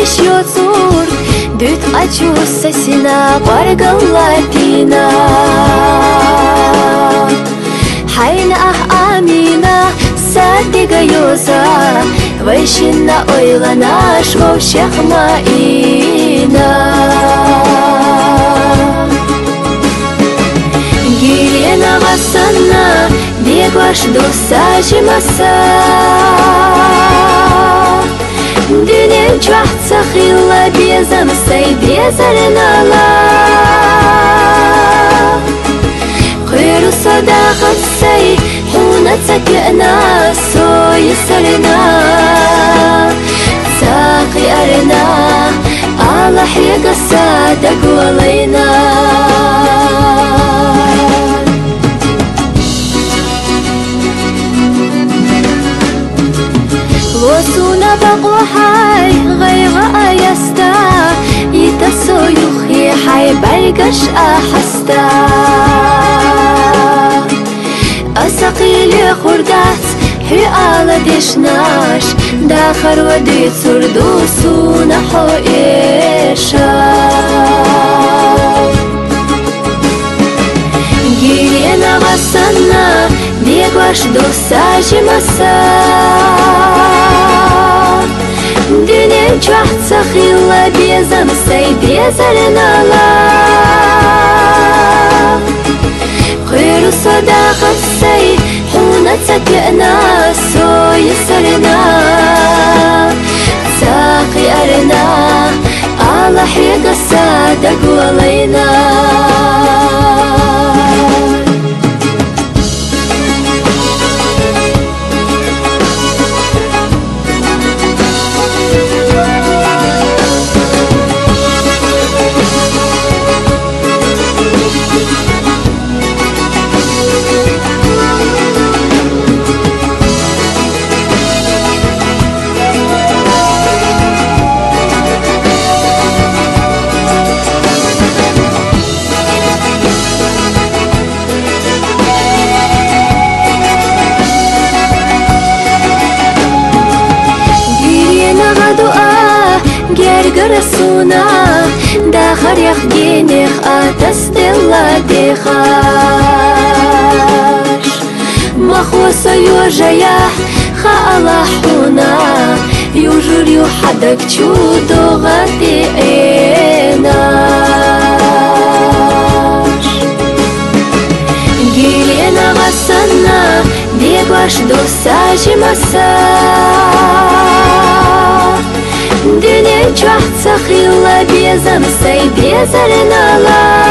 иш йоцур Дүт ачу сасина баргаллапина Хайна амина садига йоза Вайшина ойланаш вовшехма ина Гирена васана бегваш до сажимаса Дюнем чвахца хилла безам сай безарнала Хыру садахат сай хуна цакена сой сарна Цақи арна Аллах ягаса дагвалайна وصونا بقوحاي غيغا يستا يتسو يخي حي برقش أحستا أساقيلي خردات هي آلا ديشناش داخر وديت سردوسونا حوئيشا جيرينا غسنا بيقوش دوساجي مسا Дюнем чвахца хилла безам сай безарнала Хыру садахат сай хуна цакена сой сарна Цақи арна Аллах ягаса дагвалайна Гергарасуна дахар яхдинех атастелла дехаш Махоса южая хаалахуна Южур юхадак чудо гати энаш Гилена гасана бегваш досажи маса Дюнем чвахца хилла безам сай безарнала